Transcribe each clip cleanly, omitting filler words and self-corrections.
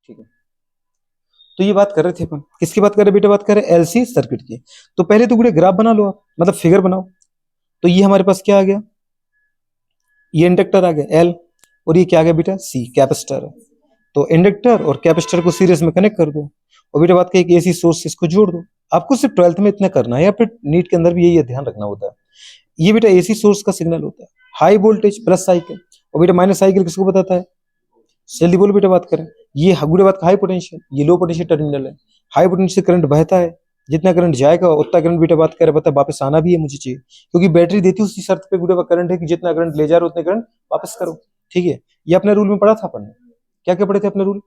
ठीक है, तो ये बात कर रहे थे अपन, किसकी बात कर रहे हैं बेटा? बात कर रहे हैं एलसी सर्किट की। तो पहले तो गुड़े ग्राफ बना लो आप, मतलब फिगर बनाओ। तो ये हमारे पास क्या आ गया? ये इंडक्टर आ गया एल, और ये क्या आ गया बेटा? सी, कैपेसिटर है। तो इंडक्टर और कैपेसिटर को सीरीज में कनेक्ट कर दो, और बेटा बात कही कि एसी सोर्स इसको जोड़ दो। आपको सिर्फ 12th में इतना करना है, या फिर नीट के अंदर भी यही ध्यान रखना होता है। ये बेटा एसी सोर्स का सिग्नल होता है, हाई वोल्टेज प्लस साइकिल, और बेटा माइनस साइकिल किसको बताता है? जल्दी बोलो बेटा, बात करें। ये गुड़े बात का हाई पोटेंशियल, ये लो पोटेंशियल टर्मिनल है। हाई पोटेंशियल करंट बहता है, जितना करंट जाएगा उतना करंट बेटा बात करे पता वापस आना भी है मुझे चाहिए, क्योंकि बैटरी देती है उसी शर्त पे गुड़े करंट है कि जितना करंट ले जा रहे हो उतने करंट वापस करो। ठीक है, ये अपने रूल में पढ़ा था अपन ने। क्या क्या पढ़े थे अपने रूल?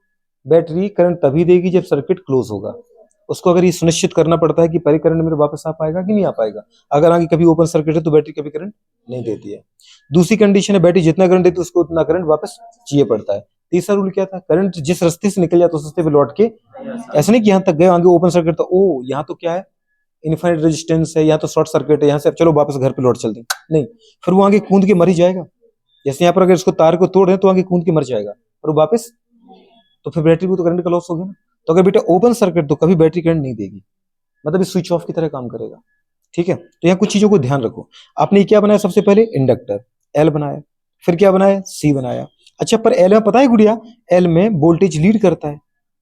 बैटरी करंट तभी देगी जब सर्किट क्लोज होगा। उसको अगर ये सुनिश्चित करना पड़ता है कि पहले करंट मेरे वापस आ पाएगा कि नहीं आ पाएगा। अगर आगे कभी ओपन सर्किट है तो बैटरी कभी करंट नहीं देती है। दूसरी कंडीशन है, बैटरी जितना करंट देती है उसको उतना करंट वापस चाहिए पड़ता है। तीसरा रूल क्या था? करंट जिस रास्ते से निकल जाता है उस रास्ते पे लौट के, ऐसा नहीं कि यहाँ तक गए आगे ओपन सर्किट था, ओ यहाँ तो क्या है, इनफाइनाइट रेजिस्टेंस है, यहाँ तो शॉर्ट सर्किट है, यहाँ से अब चलो वापस घर पे लौट चलते हैं, नहीं। फिर वो आगे कूद के मर ही जाएगा। जैसे यहाँ पर अगर इसको तार को तोड़ दें तो आगे कूद के मर जाएगा, और वापस तो फिर बैटरी को तो करंट का लॉस हो गया ना। तो अगर बेटा ओपन सर्किट तो कभी बैटरी करंट नहीं देगी, मतलब स्विच ऑफ की तरह काम करेगा। ठीक है, तो यहाँ कुछ चीजों को ध्यान रखो। आपने क्या बनाया? सबसे पहले इंडक्टर एल बनाया, फिर क्या बनाया? सी बनाया। अच्छा, पर एल में पता है गुड़िया, एल में वोल्टेज लीड करता है।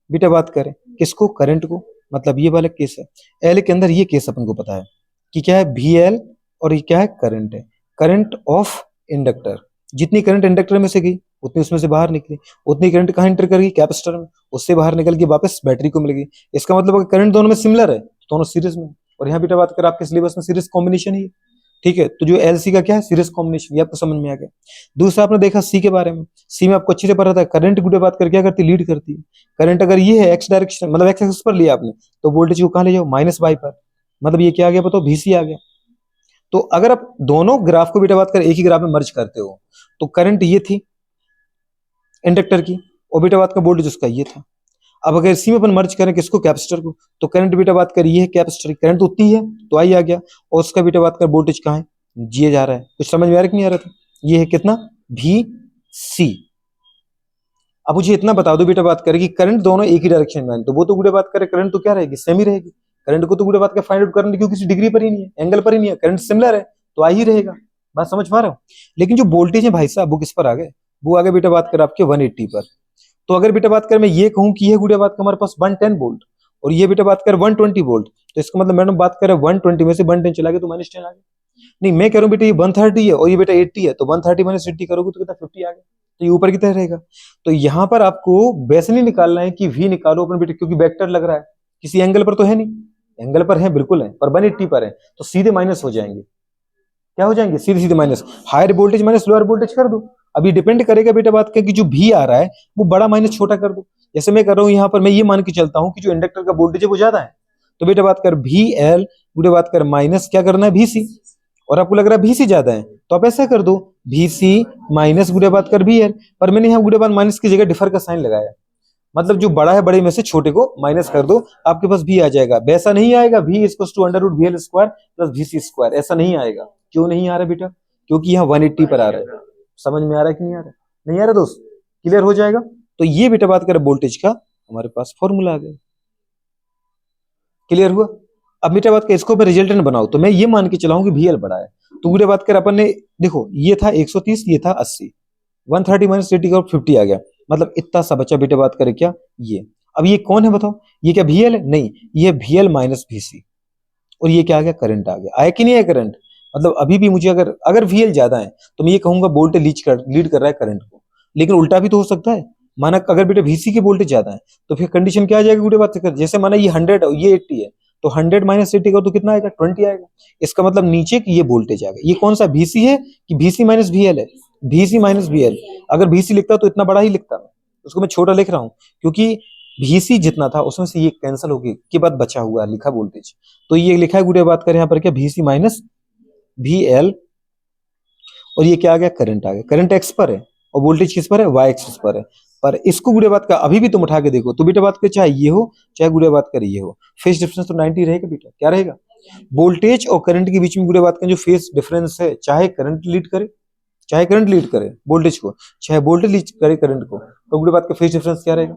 बेटा बात करें किसको? करंट को, मतलब ये वाला केस है। एल के अंदर ये केस अपन को पता है कि क्या है? वी एल, और ये क्या है? करंट है, करंट ऑफ इंडक्टर। जितनी करंट इंडक्टर में से गई उतनी उसमें से बाहर निकली, उतनी करंट कहाँ एंटर कर गई? कैपेसिटर में, उससे बाहर निकल के वापस बैटरी को मिल गई। इसका मतलब अगर करंट दोनों में सिमिलर है तो दोनों सीरीज में। और यहाँ बेटा बात कर आपके सिलेबस में सीरीज कॉम्बिनेशन ही है। ठीक है, तो जो एलसी का क्या है? सीरीज कॉम्बिनेशन, ये आपको समझ में आ गया। दूसरा आपने देखा सी के बारे में, सी में आपको अच्छे से पता था करंट गुड़े बात कर क्या करती है? लीड करती है। करंट अगर ये है एक्स डायरेक्शन, मतलब एक्स एक्सिस पर लिया आपने, तो वोल्टेज को कहाँ ले जाओ? माइनस वाई पर, मतलब ये क्या आ गया बताओ? भीसी आ गया। तो अगर आप दोनों ग्राफ को बेटा बात कर एक ही ग्राफ में मर्ज करते हो, तो करंट ये थी इंडक्टर की, और बेटा बात का वोल्टेज उसका ये था। अब अगर इसी में अपन मर्ज करें किसको? कैपेसिटर को, तो करंट बेटा बात कर ये है कैपेसिटर की करंट उतनी है, तो आई आ गया, और उसका बेटा बात कर वोल्टेज कहाँ है? जिए जा रहा है। कुछ समझ में आ रहा है कि नहीं आ रहा था? ये है कितना? भी सी। अब मुझे इतना बता दो बेटा बात करें कि करंट दोनों एक ही डायरेक्शन में है, तो वो तो गुड़े बात करें करंट तो क्या रहेगी? सेम ही रहेगी। करंट को तो गुड़े बात कर फाइंड आउट करने क्यों किसी डिग्री पर ही नहीं है, एंगल पर ही नहीं है, करंट सिमिलर है तो आ ही रहेगा। बात समझ पा रहे हो? लेकिन जो वोल्टेज है भाई साहब वो किस पर आ गए? वो आगे बेटा बात कर आपके 180 पर। तो अगर बेटा बात कर मैं ये कहूं कि ये गुड़िया बात कर हमारे पास 110 वोल्ट, और ये बेटा बात कर 120 वोल्ट, तो इसका मतलब मैडम बात करें 120 में से 110 चला गया तो -10 आ गया। नहीं, मैं कह रहा हूँ बेटा ये 130 है और ये बेटा 80 है, तो 130 माइनस 80 करोगे तो कितना? 50 आ गया, तो ये ऊपर की तरह रहेगा। तो यहाँ पर आपको वैसे नहीं निकालना है कि v निकालो अपन बेटा, क्योंकि वेक्टर लग रहा है, किसी एंगल पर तो है नहीं, एंगल पर है बिल्कुल है, पर 180 पर है, तो सीधे माइनस हो जाएंगे। क्या हो जाएंगे? सीधे सीधे minus. Higher voltage minus lower voltage कर दो। अभी डिपेंड करेगा बेटा बात का कि जो भी आ रहा है वो बड़ा माइनस छोटा कर दो। जैसे मैं कर रहा हूँ यहाँ पर, मैं ये मान के चलता हूँ कि जो इंडक्टर का वोल्टेज है वो ज्यादा है, तो बेटा बात कर वी एल बेटा बात कर माइनस क्या करना है? वी सी। और आपको लग रहा है वी सी ज्यादा है, तो आप ऐसा कर दो वी सी माइनस गुड़े बात कर वी एल। पर मैंने यहाँ गुड़े बात माइनस की जगह डिफर का साइन लगाया, मतलब जो बड़ा है बड़े में से छोटे को माइनस कर दो, आपके पास भी आ जाएगा। वैसा नहीं आएगा v equal to under root V L square plus V C square, ऐसा नहीं आएगा। क्यों नहीं आ रहा बेटा? क्योंकि यहाँ 180 पर आ रहा है। समझ में आ रहा है कि नहीं आ रहा? नहीं आ रहा दोस्त? क्लियर हो जाएगा। तो ये बेटा बात करें वोल्टेज का हमारे पास फॉर्मूला आ गया। क्लियर हुआ? अब बेटा बात कर इसको रिजल्टेंट बनाओ, तो मैं ये मान के चलाऊं कि वी एल बड़ा है, तो बेटा बात कर अपन ने देखो ये था 130, ये था 80, 130 माइनस 80 का 50 आ गया, मतलब इतना सा बच्चा बेटा बात करे क्या? ये। अब ये कौन है बताओ? ये क्या वी एल है? नहीं, ये वी एल माइनस वी सी, और ये क्या आ गया? करंट आ गया। आया कि नहीं है करंट? मतलब अभी भी मुझे अगर अगर वी एल ज्यादा है तो मैं ये कहूंगा वोल्टेज लीड कर रहा है करंट को, लेकिन उल्टा भी तो हो सकता है। माना अगर बेटा वीसी की वोल्टेज ज्यादा है तो फिर कंडीशन क्या आ जाएगी बेटा बात कर, जैसे माना ये 100 है ये 80 है, तो 100 माइनस 80 का तो कितना आएगा? 20 आएगा। इसका मतलब नीचे की ये वोल्टेज आ गया। ये कौन सा वीसी है कि वीसी माइनस वी एल है? VC minus V L. अगर वीसी लिखता तो इतना बड़ा ही लिखता, उसको मैं छोटा लिख रहा हूँ क्योंकि वीसी जितना था उसमें से ये कैंसिल हो गई के बाद बचा हुआ लिखा वोल्टेज, तो ये लिखा है गुड़े बात करें यहाँ पर क्या? वीसी माइनस वी एल, और ये क्या आ गया? करंट आ गया। करंट एक्स पर है और वोल्टेज किस पर है? वाई एक्सिस पर है। पर इसको गुड़े बात का अभी भी तुम उठा के देखो तो बेटा बात कर चाहे ये हो चाहे गुड़े बात कर ये हो, फेस डिफरेंस तो 90 रहेगा बेटा। क्या रहेगा? वोल्टेज और करंट के बीच में गुड़े बात का जो फेस डिफरेंस है, चाहे करंट लीड करे चाहे करंट लीड करे वोल्टेज को, चाहे वोल्टेज लीड करे करंट को, तो गुड़े बात का फेज डिफरेंस क्या रहेगा?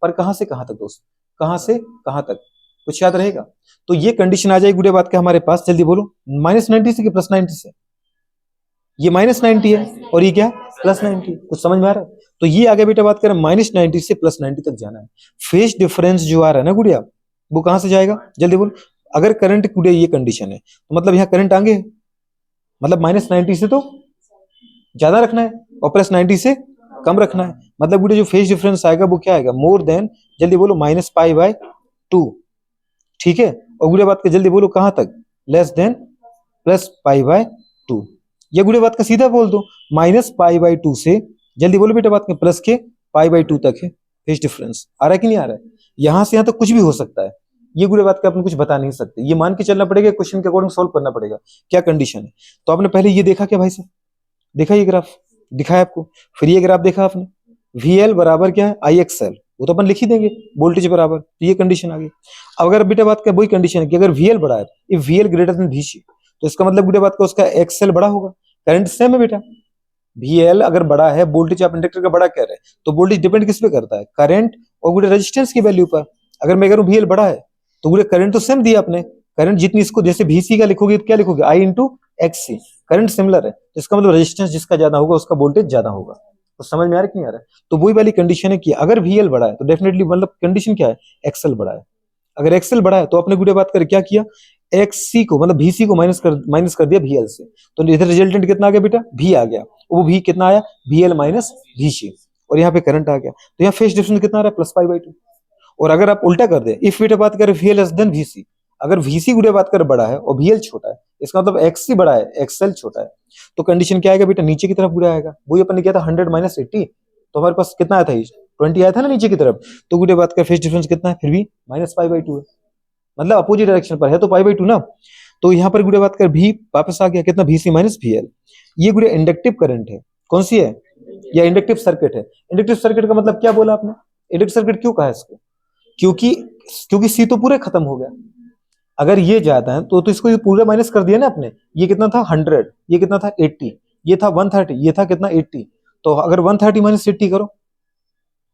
पर कहां से कहां तक दोस्त, कहां से कहां तक, कुछ याद रहेगा? तो ये कंडीशन आ जाएगी गुड़े बात के हमारे पास, जल्दी बोलो, -90 से कि +90 से? ये -90 है और ये क्या +90, कुछ समझ में आ रहा है? तो ये आगे बेटा बात करें -90 से +90 तक जाना है। फेज डिफरेंस जो आ रहा है ना गुड़िया, वो कहां से जाएगा? जल्दी बोल। अगर करंट गुड़िया ये कंडीशन है तो मतलब यहाँ करंट आगे है, मतलब -90 से तो ज्यादा रखना है और +90 से कम रखना है। मतलब गुड़िया जो फेज डिफरेंस आएगा वो क्या आएगा? मोर देन, जल्दी बोलो, -π/2। ठीक है, और गुड़िया बात का जल्दी बोलो कहां तक? Less than +π/2। ये गुड़े बात का सीधा बोल दो, -π/2 से, जल्दी बोलो बेटा बात में, प्लस के π/2 तक है फेज डिफरेंस। आ रहा है कि नहीं आ रहा है? यहां से यहां तक कुछ भी हो सकता है, ये गुड़े बात का अपन कुछ बता नहीं सकते, ये मान के चलना पड़ेगा, क्वेश्चन के अकॉर्डिंग सोल्व करना पड़ेगा क्या कंडीशन है। तो आपने पहले ये देखा क्या भाई साहब? देखा ये ग्राफ, दिखाया आपको। फिर ये ग्राफ देखा आपने, VL बराबर क्या है? IXL, वो तो अपन लिख ही देंगे, वोल्टेज बराबर, तो ये कंडीशन आ गई। अब अगर बेटा बात का वही कंडीशन है कि अगर VL बड़ा है, if VL greater than VC, तो इसका मतलब बेटा बात का उसका XL बड़ा होगा। करंट सेम है बेटा, VL अगर बड़ा है, वोल्टेज आप इंडक्टर का बड़ा कह रहे हैं, तो वोल्टेज डिपेंड किस पे करता है? करंट और गुड़े रेजिस्टेंस की वैल्यू पर। अगर मैं करूं VL बड़ा है तो गुड़े करंट तो सेम दिया आपने, करंट जितनी, इसको जैसे VC का लिखोगे तो क्या लिखोगे? I into XC, current similar है, तो इसका मतलब रेजिस्टेंस जिसका ज्यादा होगा उसका वोल्टेज ज्यादा होगा। तो समझ में आ रहा है कि नहीं आ रहा है? तो वही वाली कंडीशन है कि अगर VL बड़ा है तो डेफिनेटली मतलब कंडीशन क्या है? XL बड़ा है। अगर XL बड़ा है तो अपने गुड़े बात कर क्या किया? XC को मतलब VC को माइनस कर दिया VL से, तो इधर रिजल्टेंट कितना आ गया बेटा? V आ गया। वो V कितना आया? VL माइनस VC, और यहाँ पे करंट आ गया। तो यहाँ फेज डिफरेंस कितना आ रहा है? +π/2। और अगर आप उल्टा कर दे, इफ बेटा बात करें VL लेस देन VC, अगर VC गुड़े बात कर बड़ा है और VL छोटा है, इसका मतलब XC बड़ा है, XL छोटा है, तो कंडीशन क्या आएगा बेटा? नीचे की तरफ गुड़ा आएगा। वही अपन ने किया था 100 - 80, तो हमारे पास कितना आया था? 20 आया था ना नीचे की तरफ। तो गुड़े बात का फेज डिफरेंस कितना है? फिर भी -π/2 है, मतलब अपोजिट डायरेक्शन पर है तो π/2 ना। तो यहाँ पर गुड़े बात कर भी वापस आ गया कितना? VC minus VL। ये गुड़े इंडक्टिव करंट है, कौन सी है? या इंडक्टिव सर्किट है। इंडक्टिव सर्किट का मतलब क्या बोला आपने? इंडक्टिव सर्किट क्यों कहा इसको? क्योंकि C तो पूरे खत्म हो गया। अगर ये ज्यादा है तो इसको ये पूरा माइनस कर दिया ना आपने। ये कितना था? 100, ये कितना था? 80, ये था 130, ये था कितना? 80। तो अगर 130 - 80 करो,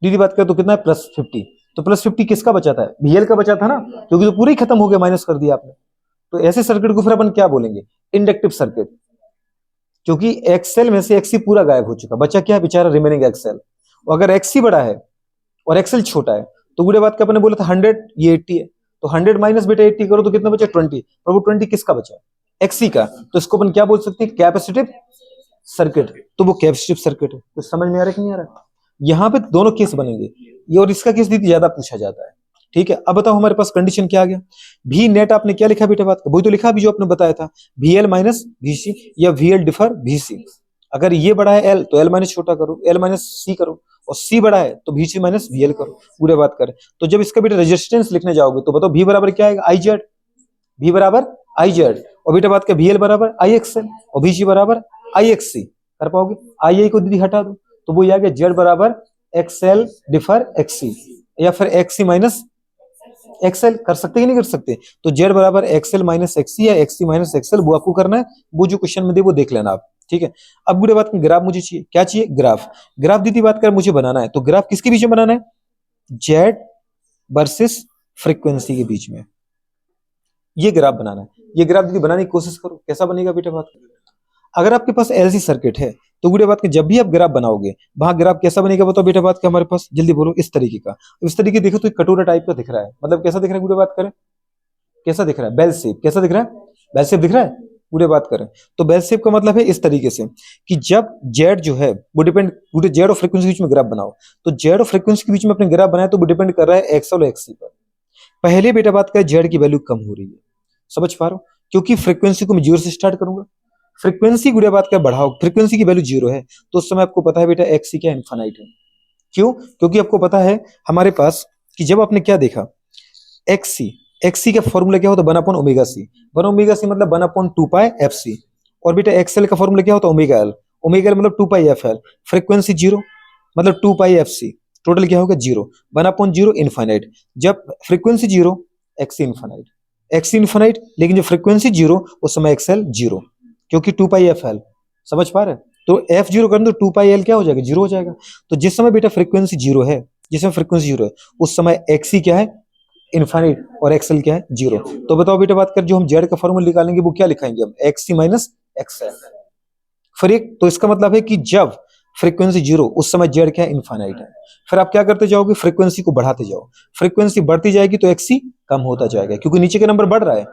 दीदी बात कर, तो कितना है? +50। तो +50 किसका बचा था? VL का बचा था ना, क्योंकि तो पूरा ही खत्म हो गया, माइनस कर दिया आपने। तो ऐसे सर्किट को फिर अपन क्या बोलेंगे? Inductive circuit. क्योंकि XL में से XC पूरा गायब हो चुका, बचा क्या है बेचारा? Remaining XL। और अगर XC बड़ा है और XL छोटा है, तो गुड़े बात का अपने बोला था 100, ये 80 है, तो 100 माइनस बेटा 80 करो तो कितना बचा? 20। पर वो 20 किसका बचा? XC का। तो इसको अपन क्या बोल सकते हैं? Capacitive circuit. तो वो कैपेसिटिव सर्किट है। तो समझ में आ रहा है कि नहीं आ रहा? यहाँ पे दोनों केस बनेंगे, ये और इसका केस दीदी ज्यादा पूछा जाता है। ठीक है, अब बताओ हमारे पास कंडीशन क्या आ गया? भी नेट आपने क्या लिखा बेटा बात का? वही तो लिखा अभी जो आपने बताया था, VL माइनस VC या VL डिफर VC। अगर ये बड़ा है L तो L माइनस छोटा करो, L माइनस C करो, और C बड़ा है तो VC माइनस VL करो। पूरे बात करें तो जब इसका बेटा रेजिस्टेंस लिखने जाओगे तो बताओ V बराबर क्या आएगा? IZ। V बराबर IZ, और बेटा बात का VL बराबर IXL और VC बराबर IXC। कर पाओगे? II को दीदी हटा दो तो वो आ गया Z बराबर XL डिफर XC, या फिर XC माइनस XL। कर सकते कि नहीं कर सकते? तो Z बराबर XL माइनस XC या XC माइनस XL, वो आपको करना है। वो जो क्वेश्चन में दे वो देख लेना आप। ठीक है, अब बुढ़े बात में ग्राफ मुझे चाहिए। क्या चाहिए? ग्राफ। ग्राफ दीदी बात कर मुझे बनाना है, तो ग्राफ किसके बीच में बनाना है? Z वर्सेस फ्रीक्वेंसी के बीच में ये ग्राफ बनाना है। ये ग्राफ दीदी बनाने की कोशिश करो, कैसा बनेगा बेटा बात कर। अगर आपके पास LC सर्किट है तो गुड़े बात के जब भी आप ग्राफ बनाओगे वहां ग्राफ कैसा बनेगा बताओ बेटा बात का हमारे पास? जल्दी बोलो। इस तरीके का, इस तरीके देखो तो एक कटोरा टाइप का दिख रहा है, मतलब कैसा दिख रहा है गुड़े बात करें? कैसा दिख रहा है? Bell shape. कैसा दिख रहा है? बेल शेप दिख रहा है। गुड़े बात करें तो बेल शेप का मतलब है इस तरीके से कि जब Z जो है वो डिपेंड, गुड़े Z और फ्रीक्वेंसी के बीच में ग्राफ बनाओ, तो Z और फ्रीक्वेंसी के बीच में अपने ग्राफ बनाए तो वो डिपेंड कर रहा है XL और XC पर। पहले बेटा बात करें Z की वैल्यू कम हो रही है, समझ पा रहे हो? क्योंकि फ्रीक्वेंसी को मैं 0 से स्टार्ट करूंगा। फ्रीक्वेंसी गुड़िया बात का बढ़ाओ, फ्रीक्वेंसी की वैल्यू 0 है तो उस समय आपको पता है बेटा XC क्या इनफाइनाइट है। क्यों? क्योंकि आपको पता है हमारे पास कि जब आपने क्या देखा, XC का फॉर्मूला क्या होता है? 1/ओमेगा c मतलब 1/2π fc। और बेटा XL का फॉर्मूला क्या होता है? ओमेगा एल मतलब 2π fl। फ्रीक्वेंसी 0 मतलब 2π fc, टोटल क्या होगा? 0। 1/0 इनफाइनाइट। जब फ्रीक्वेंसी 0 XC इनफाइनाइट, लेकिन जब फ्रीक्वेंसी 0 उस समय XL 0, क्योंकि 2π fl। समझ पा रहे? तो एफ जीरो कर दो, 2 पाई एल क्या हो जाएगा, जीरो हो जाएगा। तो जिस समय बेटा फ्रीक्वेंसी जीरो है, जिस समय फ्रीक्वेंसी जीरो है, उस समय एक्सी क्या है, इनफाइनाइट, और एक्सएल क्या है, जीरो। तो बताओ बेटा बात कर, जो हम जेड का फॉर्मूला निकालेंगे वो क्या लिखाएंगे हम, एक्सी माइनस एक्सएल। फिर एक तो इसका मतलब है कि जब फ्रीक्वेंसी जीरो, उस समय जेड क्या है, इनफाइनाइट है। फिर आप क्या करते जाओगे, फ्रीक्वेंसी को बढ़ाते जाओ, फ्रीक्वेंसी बढ़ती जाएगी तो एक्सी कम होता जाएगा, क्योंकि नीचे के नंबर बढ़ रहा है।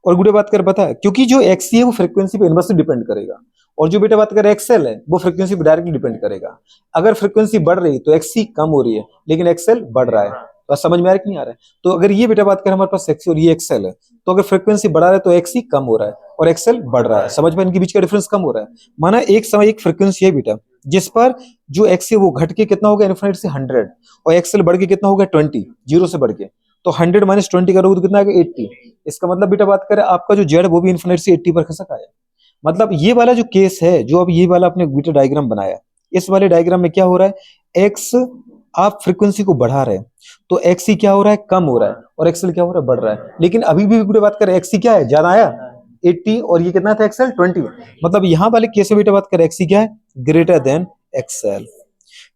और गुड़े बात कर पता है, क्योंकि जो एक्सी है वो फ्रीक्वेंसी पे इनवर्सली डिपेंड करेगा, और जो बेटा बात कर एक्सएल है वो फ्रीक्वेंसी पे डायरेक्टली डिपेंड करेगा। अगर फ्रीक्वेंसी बढ़ रही है तो एक्सी कम हो रही है, लेकिन एक्सएल बढ़ रहा है। तो समझ में आ रहा है कि नहीं आ रहा है? तो अगर ये बेटा बात कर हमारे पास एक्सी और ये एक्सएल है, तो अगर फ्रीक्वेंसी बढ़ा रहा है तो एक्सी कम हो रहा है और एक्सएल बढ़ रहा है। समझ में, इनके बीच का डिफरेंस कम हो रहा है। माना एक समय एक फ्रीक्वेंसी है बेटा, जिस पर जो एक्सी वो घट के कितना हो गया, इनफिनिट से 100, और एक्सएल बढ़ के कितना हो गया, 20, जीरो से बढ़ के। तो 100 माइनस 20 करोगे तो कितना आएगा, 80। इसका मतलब बेटा बात करें, आपका जो जेड वो भी इनफिनिट से 80 पर खसक आया। मतलब ये वाला जो केस है, जो अब ये वाला आपने बीटा डायग्राम बनाया, इस वाले डायग्राम में क्या हो रहा है, एक्स आप फ्रीक्वेंसी को बढ़ा रहे हैं तो एक्सी क्या हो रहा है, कम हो रहा है, और एक्सएल क्या हो रहा है, बढ़ रहा है। लेकिन अभी भी बेटा बात करें, एक्सी क्या है, ज्यादा आया 80, और ये कितना था, एक्सएल 20। मतलब यहां वाले केस में बेटा बात करें, एक्सी क्या है, ग्रेटर देन एक्सएल।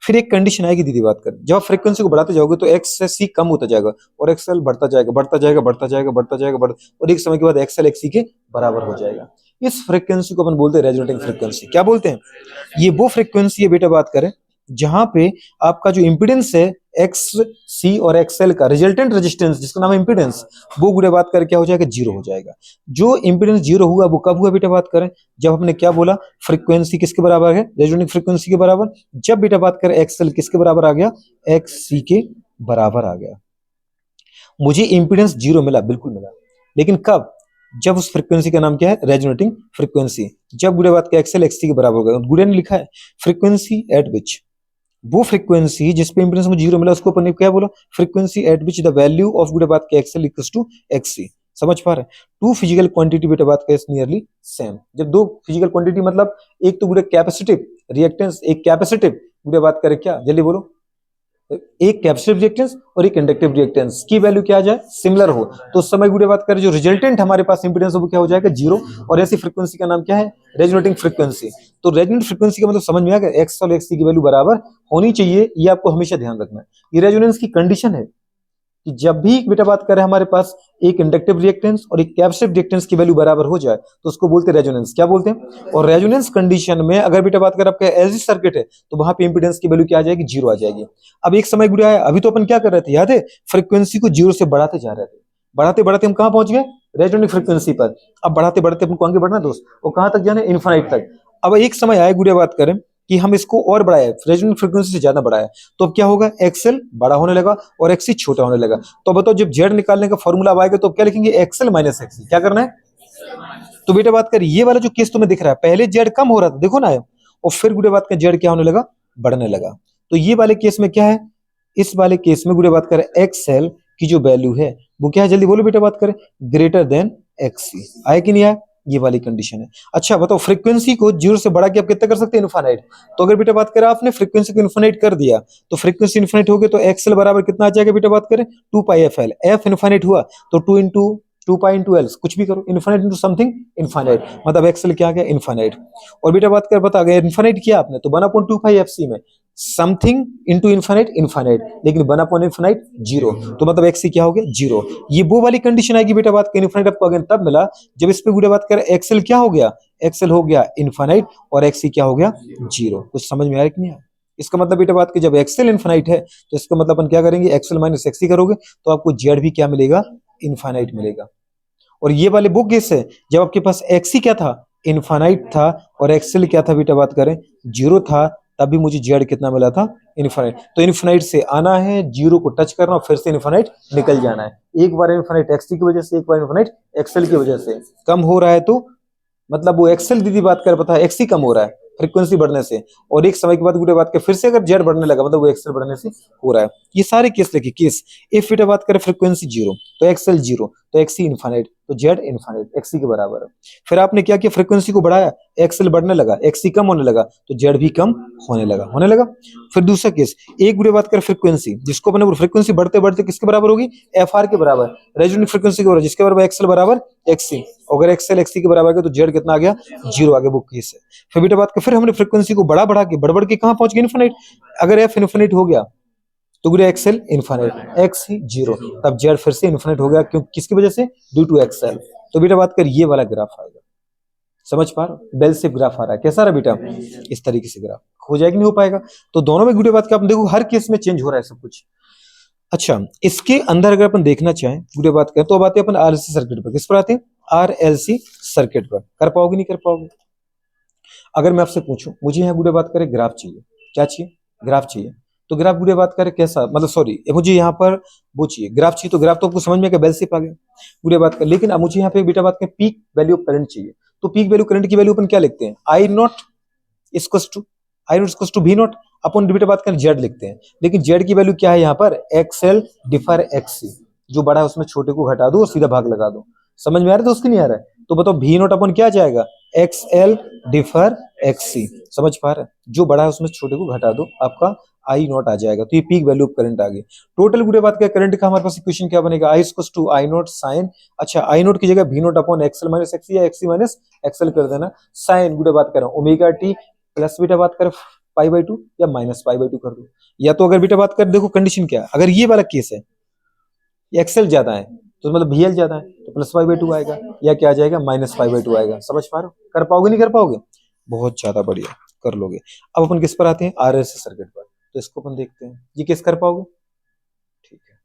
फिर एक कंडीशन आएगी दीदी बात करें, जब आप फ्रीक्वेंसी को बढ़ाते जाओगे तो एक्स से सी कम होता जाएगा और एक्सएल बढ़ता जाएगा, बढ़ता जाएगा, बढ़ता जाएगा, बढ़ता जाएगा, और एक समय के बाद एक्सएल एक्सी के बराबर हो जाएगा। इस फ्रीक्वेंसी को अपन बोलते हैं रेजोनेटिंग फ्रीक्वेंसी। क्या बोलते हैं, ये वो फ्रीक्वेंसी है बेटा बात करें, जहां पे आपका जो इंपीडेंस है एक्स सी और एक्सएल का रिजल्टेंट रेजिस्टेंस, जिसका नाम है इंपीडेंस, वो गुड़े बात कर क्या हो जाएगा, जीरो हो जाएगा। जो इंपीडेंस जीरो हुआ वो कब हुआ बेटा बात करें, जब हमने क्या बोला, फ्रीक्वेंसी किसके बराबर है, रेजोनेटिंग फ्रीक्वेंसी के बराबर। जब बेटा बात करें एक्सएल किसके बराबर आ गया, एक्स सी के बराबर आ गया। मुझे इंपीडेंस जीरो मिला, बिल्कुल मिला, लेकिन कब, जब उस फ्रीक्वेंसी का नाम क्या है, रेजोनेटिंग फ्रीक्वेंसी। जब गुड़े बात का एक्सएल एक्ससी के बराबर होगा, गुड़े ने लिखा है फ्रीक्वेंसी एट विच, वो फ्रीक्वेंसी जिस पे इंपीडेंस में जीरो मिला उसको अपन ने क्या बोला, frequency eight which the value of गुड़े बात के एक्सएल इक्वल्स टू एक्ससी। समझ पा रहे हैं? टू फिजिकल क्वांटिटी बेटा बात का इज नियरली सेम। जब दो फिजिकल क्वांटिटी, मतलब एक तो गुड़े कैपेसिटिव रिएक्टेंस, एक कैपेसिटिव गुड़े बात करें क्या, जल्दी बोलो, एक कैपेसिटिव रिएक्टेंस और एक इंडक्टिव रिएक्टेंस की वैल्यू क्या आ जाए, सिमिलर हो, तो उस समय गुड़े बात करें जो रिजल्टेंट हमारे पास इंपीडेंस है वो क्या हो जाएगा, जीरो। और ऐसी फ्रीक्वेंसी का नाम क्या है, रेजोनेटिंग फ्रीक्वेंसी। तो रेजोनेटिंग फ्रीक्वेंसी का मतलब समझ में आ गया, एक्स और एक्स की वैल्यू बराबर होनी चाहिए, ये आपको हमेशा ध्यान रखना है। ये रेजोनेंस की कंडीशन है कि जब भी बेटा बात करें हमारे पास एक इंडक्टिव रिएक्टेंस और एक कैपेसिटिव रिएक्टेंस की वैल्यू बराबर हो जाए तो उसको बोलते हैं रेजोनेंस। क्या बोलते हैं? और रेजोनेंस कंडीशन में अगर बेटा बात करें आपका एलसी सर्किट है तो वहां पे इंपीडेंस की वैल्यू क्या आ जाएगी, जीरो आ जाएगी। अब एक समय गुड़िया है, अभी तो अपन क्या कर रहे थे, याद है, फ्रीक्वेंसी को जीरो से बढ़ाते जा रहे थे, बढ़ाते बढ़ाते हम कहां पहुंच गए, रेजोनेटिंग फ्रीक्वेंसी पर। अब बढ़ाते बढ़ाते अपन को आगे बढ़ना दोस्त, और कहां तक जाना, इनफाइनाइट तक। अब एक समय आए गुड़िया बात करें कि हम इसको और बढ़ाए, रेजोनेटिंग फ्रीक्वेंसी से ज्यादा बढ़ाया, तो अब क्या होगा, एक्सएल बड़ा होने लगा और एक्सी छोटा होने लगा। तो बताओ जब जेड निकालने का फॉर्मूला आएगा तो क्या लिखेंगे, एक्सएल माइनस एक्सी। क्या करना है, तो बेटा बात कर, ये वाला जो केस तुम्हें दिख रहा है, पहले जेड कम हो रहा था, देखो ना, और फिर गुड़े बात कर जेड क्या होने लगा, बढ़ने लगा। तो ये वाले केस में क्या है, इस वाले केस में गुड़े बात करें एक्सएल की जो वैल्यू है वो क्या है, जल्दी बोलो बेटा बात करें, ग्रेटर देन एक्सी। आया कि नहीं आया, ये वाली कंडीशन है। अच्छा बताओ, फ्रीक्वेंसी को जीरो से बढ़ा के आप कितना कर सकते हैं, इनफाइनाइट। तो अगर बेटा बात करें आपने फ्रीक्वेंसी को इनफाइनाइट कर दिया तो फ्रीक्वेंसी इनफाइनाइट हो गई, तो एक्सएल बराबर कितना आ जाएगा बेटा बात करें, 2 पाई एफ एल। एफ इनफाइनाइट हुआ तो 2 पाई इंटू एल, कुछ भी करो, इनफाइनाइट इंटू समथिंग इनफाइनाइट, मतलब एक्सएल क्या आ गया, इनफाइनाइट। और बेटा बात कर बता, अगर इनफाइनाइट किया आपने तो 1/2 पाई एफ सी में समथिंग इंटू इनफाइनाइट इनफाइनाइट, लेकिन 1/इनफाइनाइट जीरो, तो मतलब एक्सी क्या हो गया, जीरो। ये वो वाली कंडीशन आएगी बेटा बात कर, इनफाइनाइट आपको अगेन तब मिला जब इस पे बेटा बात कर एक्सएल क्या हो गया, एक्सएल हो गया इनफाइनाइट और एक्सी क्या हो गया, जीरो। कुछ समझ में आ रहा है कि नहीं आया? इसका मतलब बेटा बात की, जब एक्सएल इनफाइनाइट है तो इसका मतलब अपन क्या करेंगे, एक्सएल माइनस एक्सी करोगे तो आपको जेड भी क्या मिलेगा, इनफाइनाइट मिलेगा। और ये वाले वो केस है जब आपके पास एक्सी क्या था, इनफाइनाइट था, और एक्सएल क्या था बेटा बात करें, जीरो था, तब भी मुझे जेड कितना मिला था, इनफाइनाइट। तो इनफाइनाइट से आना है, जीरो को टच करना और फिर से इनफाइनाइट निकल जाना है। एक बार इनफाइनाइट एक्सी की वजह से, एक बार इनफाइनाइट एक्सएल की वजह से। कम हो रहा है तो मतलब वो एक्सएल दीदी बात कर पता है, एक्सी कम हो रहा है फ्रीक्वेंसी बढ़ने से, और एक समय के बाद गुड़े बात कर फिर से अगर जेड बढ़ने लगा मतलब वो एक्सएल बढ़ने से हो रहा है। ये सारे केस लिखे, केस इफ बेटा बात करें फ्रीक्वेंसी जीरो तो एक्सएल जीरो तो एक्सी इनफाइनाइट, तो जेड इन्फाइनाइट एक्सी के बराबर है। फिर आपने क्या किया, फ्रीक्वेंसी को बढ़ाया, एक्सएल बढ़ने लगा, एक्सी कम होने लगा, तो जेड भी कम होने लगा। फिर दूसरा केस, एक बुरे बात करें फ्रीक्वेंसी, जिसको अपने फ्रीक्वेंसी बढ़ते बढ़ते किसके बराबर होगी, एफ आर के बराबर, रेजोनेंट फ्रीक्वेंसी के बराबर, जिसके बराबर एक्सएल बराबर एक्सी। अगर एक्सएल एक्सी के बराबर गया तो जेड कितना आ गया, जीरो आ गया, वो केस है। फिर बेटा बात कर, फिर हमने फ्रीक्वेंसी को बढ़ा के बढ़ के कहां पहुंच गए, इन्फिनिट। अगर एफ इन्फिनिट हो गया तो गुरे एक्सएल इन्फिनिट, एक्स ही जीरो, तब जेड फिर से इन्फिनिट हो गया, क्यों, किसकी वजह से, ड्यू टू एक्सएल। तो बेटा बात कर, ये वाला ग्राफ आएगा, समझ पा रहे, बेल शेप ग्राफ आ रहा है, कैसा रहा बेटा, इस तरीके से ग्राफ हो जाएगा, नहीं हो पाएगा। तो दोनों में गुरे बात का, आप देखो हर केस में चेंज हो रहा है सब कुछ। अच्छा, इसके अंदर अगर अपन देखना चाहें गुरे बात करें, तो अब आते हैं अपन आरएलसी सर्किट पर। किस पर आते हैं, आरएलसी सर्किट पर। कर पाओगे नहीं कर पाओगे। अगर मैं आपसे पूछूं, मुझे यहाँ गुरे बात करें ग्राफ चाहिए, क्या चाहिए, ग्राफ चाहिए, तो ग्राफ गुरे बात करें कैसा, मतलब सॉरी, मुझे यहाँ पर वो चाहिए, ग्राफ चाहिए, तो ग्राफ तो आपको समझ में आएगा, बेल शेप आ गया, गुरे बात कर। लेकिन अब मुझे यहाँ पे बेटा बात करें पीक वैल्यू ऑफ करंट चाहिए, तो पीक वैल्यू करंट की वैल्यू अपन क्या लिखते हैं, I naught equals to, I naught equals to V naught, अपन बेटा बात करें जेड लिखते हैं। लेकिन जेड की वैल्यू क्या है यहाँ पर, एक्सएल डिफर एक्सी, जो बड़ा है उसमें छोटे को घटा दो और सीधा भाग लगा दो। समझ में आ रहा है, तो उसकी नहीं आ रहा है, तो बताओ वी नॉट अपन क्या जाएगा, एक्सएल डिफर एक्सी। समझ पा रहे हैं, जो बड़ा है उसमें छोटे को घटा दो, आपका आई नॉट आ जाएगा। तो ये पीक वैल्यू ऑफ करंट आ गई। टोटल गुड़े बात का करंट का हमारे पास इक्वेशन क्या बनेगा, I equals to I naught sine, अच्छा आई नॉट की जगह V naught upon XL minus XC, या एक्सी माइनस एक्सएल कर देना, साइन गुड़े बात कर रहा हूं ओमेगा टी प्लस बेटा बात कर पाई बाई टू या माइनस पाई बाई टू कर दो। या तो अगर बेटा बात कर, देखो कंडीशन क्या है, अगर ये वाला केस है, एक्सएल ज्यादा है तो मतलब VL ज्यादा है, तो प्लस पाई बाई टू आएगा, या क्या आ जाएगा, माइनस पाई बाई टू आएगा। समझ पा रहे हो, कर पाओगे नहीं कर पाओगे, बहुत ज्यादा बढ़िया कर लोगे। अब अपन किस पर आते हैं, आरएलसी सर्किट पर। तो इसको अपन देखते हैं, ये किस कर पाओगे,